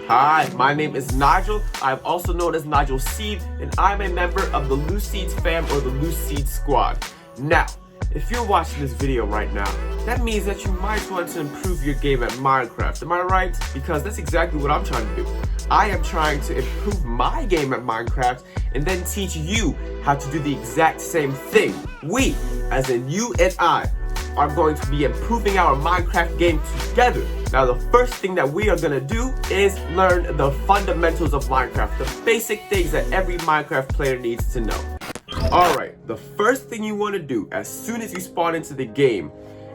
Hi, my name is Nigel. I'm also known as NigelSeed, and I'm a member of the NigelSeed fam or the NigelSeed squad. Now, if you're watching this video right now, that means that you might want to improve your game at Minecraft. Am I right? Because that's exactly what I'm trying to do. I am trying to improve my game at Minecraft and then teach you how to do the exact same thing. We, as in you and I, are going to be improving our Minecraft game together. Now, the first thing that we are going to do is learn the fundamentals of Minecraft, the basic things that every Minecraft player needs to know. Alright, the first thing you want to do as soon as you spawn into the game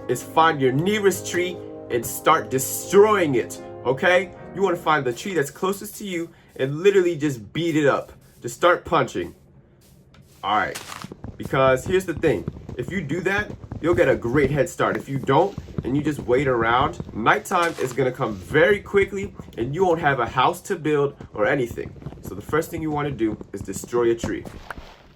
is find your nearest tree and start destroying it, okay? You want to find the tree that's closest to you and literally just beat it up. Just start punching. Alright, because here's the thing. If you do that, you'll get a great head start. If you don't, and you just wait around, nighttime is going to come very quickly and you won't have a house to build or anything. So the first thing you want to do is destroy a tree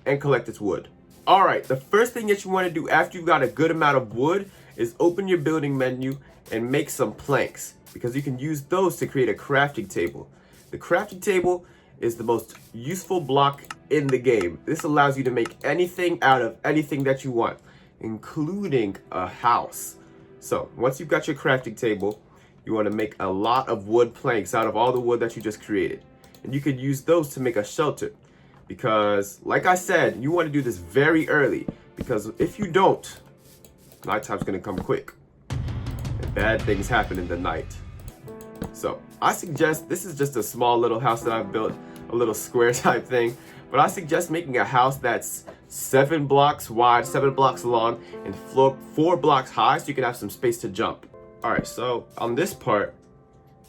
and collect its wood. Alright, the first thing that you want to do after you've got a good amount of wood is open your building menu and make some planks, because you can use those to create a crafting table. The crafting table is the most useful block in the game. This allows you to make anything out of anything that you want, including a house. So once you've got your crafting table, you want to make a lot of wood planks out of all the wood that you just created. And you could use those to make a shelter. Because, like I said, you want to do this very early. Because if you don't, nighttime's going to come quick. And bad things happen in the night. So I suggest, this is just a small little house that I've built, a little square type thing. But I suggest making a house that's 7 blocks wide, 7 blocks long, and 4 blocks high so you can have some space to jump. Alright, so on this part,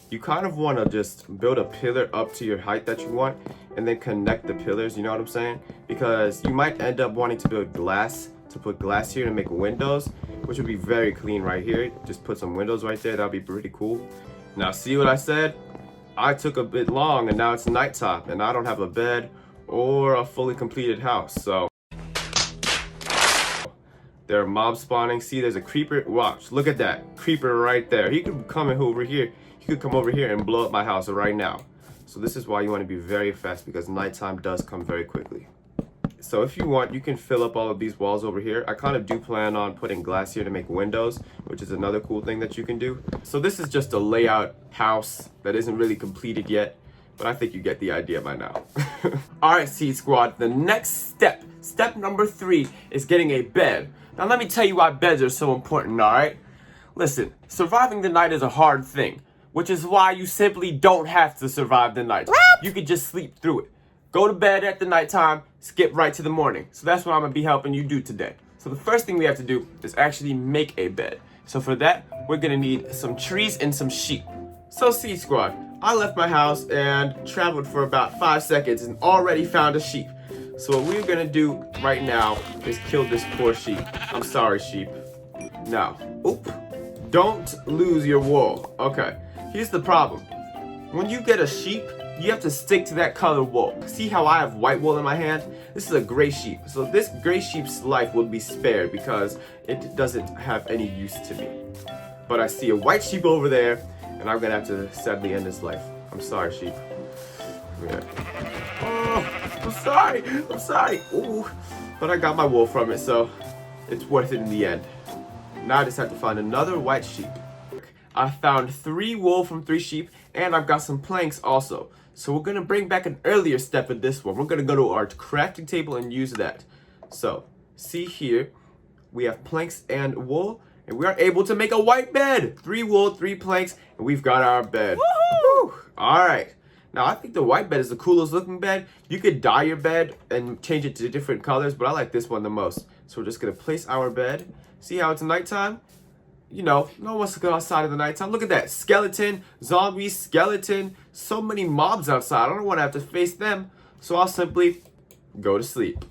you kind of want to just build a pillar up to your height that you want and then connect the pillars, you know what I'm saying? Because you might end up wanting to build glass, to put glass here and make windows, which would be very clean right here. Just put some windows right there, that'd be pretty cool. Now see what I said? I took a bit long and now it's nighttime and I don't have a bed or a fully completed house. So there are mobs spawning. See, there's a creeper. Watch, look at that creeper right there. He could come over here. He could come over here and blow up my house right now. So this is why you want to be very fast, because nighttime does come very quickly. So if you want, you can fill up all of these walls over here. I kind of do plan on putting glass here to make windows, which is another cool thing that you can do. So this is just a layout house that isn't really completed yet, but I think you get the idea by now. Alright, Seed Squad, the next step number 3 is getting a bed. Now let me tell you why beds are so important, alright? Listen, surviving the night is a hard thing, which is why you simply don't have to survive the night. You could just sleep through it. Go to bed at the nighttime, skip right to the morning. So that's what I'm going to be helping you do today. So the first thing we have to do is actually make a bed. So for that, we're going to need some trees and some sheep. So Seed Squad, I left my house and traveled for about 5 seconds and already found a sheep. So what we're going to do right now is kill this poor sheep. I'm sorry, sheep. Now, don't lose your wool. Okay, here's the problem. When you get a sheep, you have to stick to that color wool. See how I have white wool in my hand? This is a gray sheep. So this gray sheep's life will be spared because it doesn't have any use to me. But I see a white sheep over there, and I'm gonna have to sadly end his life. I'm sorry, sheep. Yeah. Oh, I'm sorry. Ooh. But I got my wool from it, so it's worth it in the end. Now I just have to find another white sheep. I found 3 wool from 3 sheep, and I've got some planks also. So we're gonna bring back an earlier step in this one. We're gonna go to our crafting table and use that. So see here, we have planks and wool, and we are able to make a white bed. 3 wool, 3 planks, and we've got our bed. Woohoo! All right. Now I think the white bed is the coolest looking bed. You could dye your bed and change it to different colors, but I like this one the most. So we're just gonna place our bed. See how it's nighttime? You know, no one wants to go outside in the nighttime. Look at that. Skeleton, zombie, skeleton. So many mobs outside. I don't want to have to face them. So I'll simply go to sleep.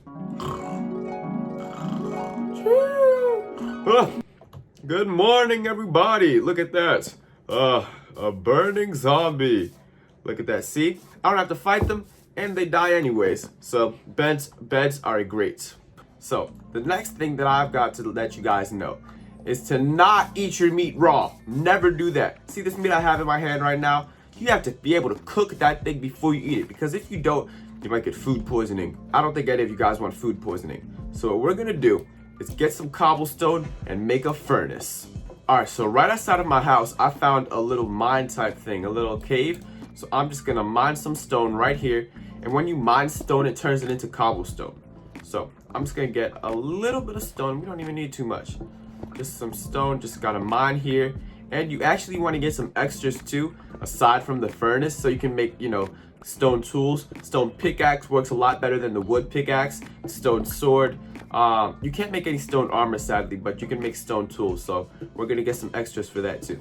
Good morning, everybody. Look at that. A burning zombie. Look at that. See? I don't have to fight them, and they die anyways. So beds are great. So the next thing that I've got to let you guys know is to not eat your meat raw. Never do that. See this meat I have in my hand right now? you have to be able to cook that thing before you eat it, because if you don't, you might get food poisoning. I don't think any of you guys want food poisoning. So what we're gonna do is get some cobblestone and make a furnace. All right, so right outside of my house, I found a little mine type thing, a little cave. So I'm just gonna mine some stone right here. And when you mine stone, it turns it into cobblestone. So I'm just gonna get a little bit of stone. We don't even need too much. Just some stone, just gotta mine here. And you actually wanna get some extras too, aside from the furnace, so you can make, stone tools. Stone pickaxe works a lot better than the wood pickaxe. Stone sword. You can't make any stone armor sadly, but you can make stone tools. So we're gonna get some extras for that too.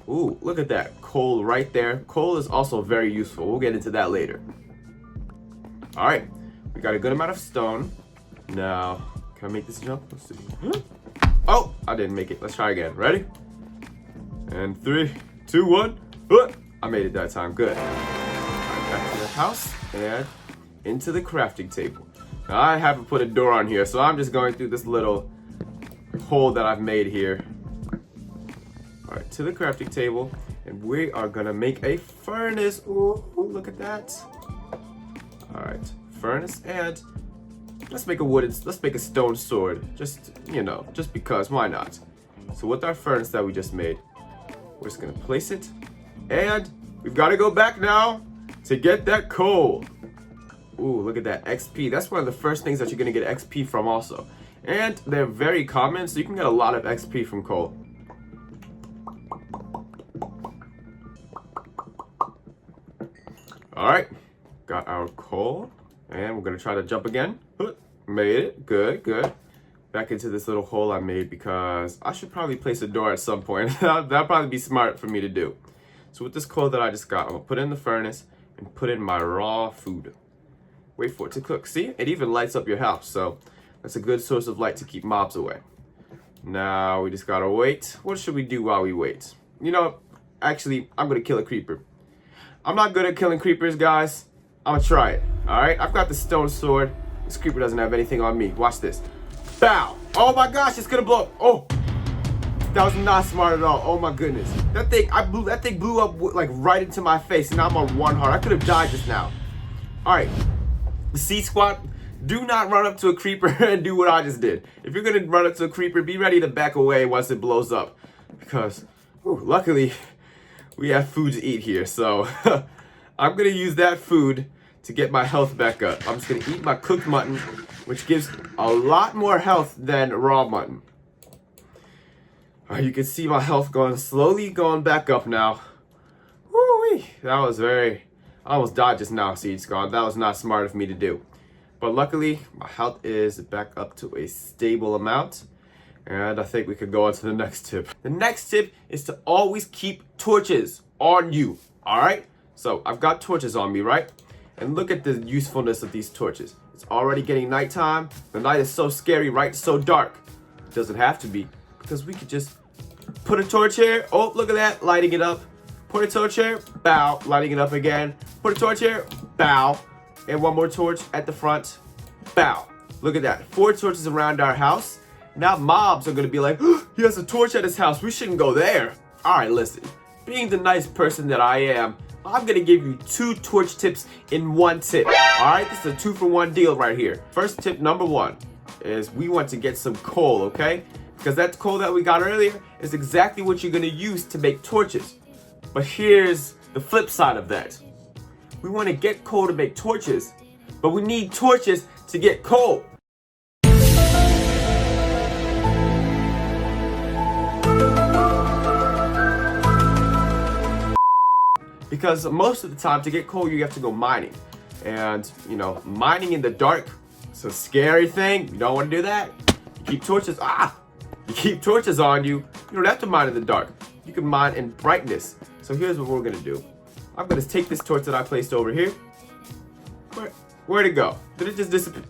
Ooh, look at that coal right there. Coal is also very useful. We'll get into that later. All right, we got a good amount of stone. Now, can I make this jump? Let's see. Oh, I didn't make it. Let's try again. Ready? And 3, 2, 1. I made it that time. Good. Back to the house and into the crafting table. Now, I haven't put a door on here, so I'm just going through this little hole that I've made here. All right, to the crafting table, and we are gonna make a furnace. Ooh, look at that. All right, furnace, and let's make a stone sword. Just because, why not? So with our furnace that we just made, we're just gonna place it, and we've got to go back now to get that coal. Ooh, look at that XP. That's one of the first things that you're gonna get XP from also. And they're very common, so you can get a lot of XP from coal. All right, got our coal, and we're gonna try to jump again. Made it, good. Back into this little hole I made because I should probably place a door at some point. That'll probably be smart for me to do. So with this coal that I just got, I'm gonna put it in the furnace and put in my raw food. Wait for it to cook. See, it even lights up your house, so that's a good source of light to keep mobs away. Now we just gotta wait. What should we do while we wait? Actually, I'm gonna kill a creeper. I'm not good at killing creepers, guys. I'm gonna try it. All right, I've got the stone sword. This creeper doesn't have anything on me. Watch this. Bow. Oh my gosh, it's gonna blow up. Oh, that was not smart at all. Oh my goodness. That thing blew up like right into my face, and now I'm on 1 heart. I could have died just now. All right, the Seed Squad, do not run up to a creeper and do what I just did. If you're gonna run up to a creeper, be ready to back away once it blows up, because luckily we have food to eat here. So I'm gonna use that food to get my health back up. I'm just gonna eat my cooked mutton, which gives a lot more health than raw mutton. You can see my health slowly going back up now. Woo-wee. That was I almost died just now, Seed Squad. That was not smart of me to do. But luckily, my health is back up to a stable amount. And I think we could go on to the next tip. The next tip is to always keep torches on you, all right? So I've got torches on me, right? And look at the usefulness of these torches. It's already getting nighttime. The night is so scary, right? It's so dark. It doesn't have to be, because we could just put a torch here. Oh, look at that, lighting it up. Put a torch here, bow, lighting it up again. Put a torch here, bow. And one more torch at the front, bow. Look at that, 4 torches around our house. Now mobs are gonna be like, oh, he has a torch at his house, we shouldn't go there. All right, listen, being the nice person that I am, I'm gonna give you 2 torch tips in 1 tip. All right, this is a 2-for-1 deal right here. First tip number 1 is we want to get some coal, okay? Because that coal that we got earlier is exactly what you're gonna use to make torches. But here's the flip side of that. We wanna get coal to make torches, but we need torches to get coal. Because most of the time, to get coal, you have to go mining. And, mining in the dark, it's a scary thing. You don't want to do that. You keep torches, you keep torches on you. You don't have to mine in the dark. You can mine in brightness. So here's what we're going to do. I'm going to take this torch that I placed over here. Where'd it go? Did it just disappear?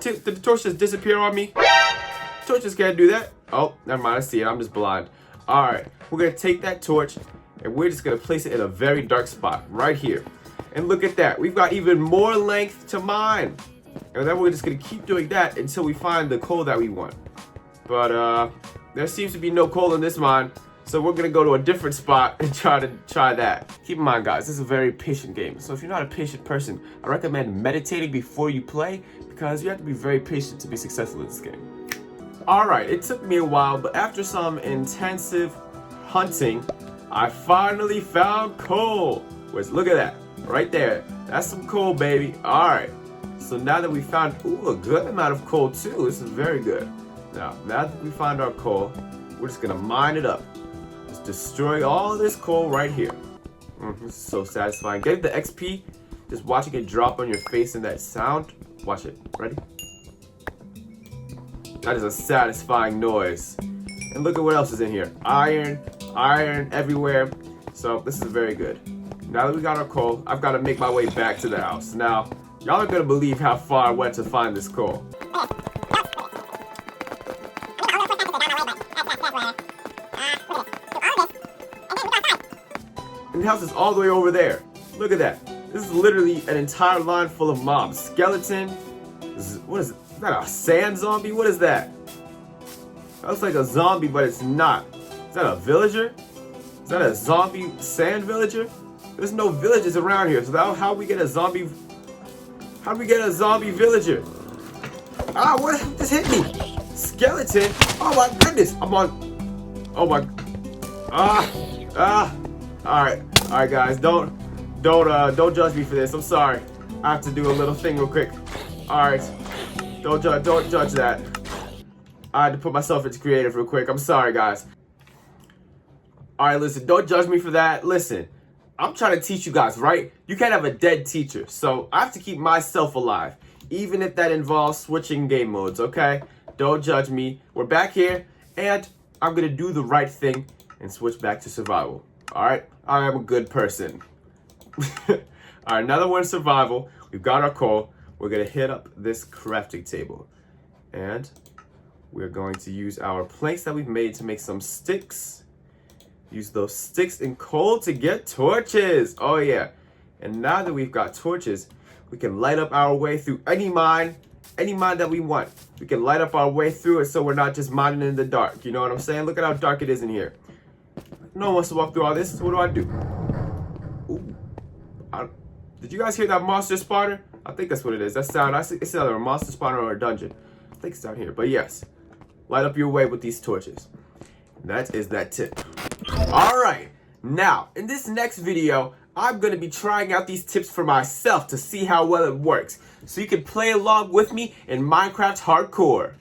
Did the torch just disappear on me? Torches can't do that. Oh, never mind. I see it. I'm just blind. All right. We're going to take that torch, and we're just gonna place it in a very dark spot right here. And look at that, we've got even more length to mine. And then we're just gonna keep doing that until we find the coal that we want. But there seems to be no coal in this mine, So we're gonna go to a different spot and try that. Keep in mind, guys, this is a very patient game. So if you're not a patient person, I recommend meditating before you play because you have to be very patient to be successful in this game. All right, it took me a while, but after some intensive hunting, I finally found coal. Look at that, right there. That's some coal, baby. All right. So now that we found a good amount of coal too, this is very good. Now that we found our coal, we're just gonna mine it up. Just destroy all of this coal right here. This is so satisfying. Get the XP, just watching it drop on your face and that sound. Watch it. Ready? That is a satisfying noise. And look at what else is in here. Iron everywhere. So this is very good. Now that we got our coal, I've got to make my way back to the house. Now, y'all are gonna believe how far I went to find this coal. And the house is all the way over there. Look at that. This is literally an entire line full of mobs. Skeleton. What is it? Is that a sand zombie? What is that? That looks like a zombie, but it's not. Is that a villager? Is that a zombie sand villager? There's no villages around here, so how we get a zombie? How do we get a zombie villager? Ah, what just hit me? Skeleton? Oh my goodness! I'm on. Oh my. All right, guys, don't judge me for this. I'm sorry. I have to do a little thing real quick. All right, don't judge that. I had to put myself into creative real quick. I'm sorry, guys. All right, listen, don't judge me for that. Listen, I'm trying to teach you guys, right? You can't have a dead teacher, so I have to keep myself alive, even if that involves switching game modes, okay? Don't judge me. We're back here, and I'm gonna do the right thing and switch back to survival. All right, I am a good person. All right, now that we're in survival, we've got our coal. We're gonna hit up this crafting table, and we're going to use our planks that we've made to make some sticks. Use those sticks and coal to get torches. Oh yeah. And now that we've got torches, we can light up our way through any mine that we want. We can light up our way through it so we're not just mining in the dark. You know what I'm saying? Look at how dark it is in here. No one wants to walk through all this. So what do? Ooh. Did you guys hear that monster spawner? I think that's what it is. That sound, it's either a monster spawner or a dungeon. I think it's down here, but yes. Light up your way with these torches. That is that tip. All right, now in this next video, I'm gonna be trying out these tips for myself to see how well it works. So you can play along with me in Minecraft Hardcore.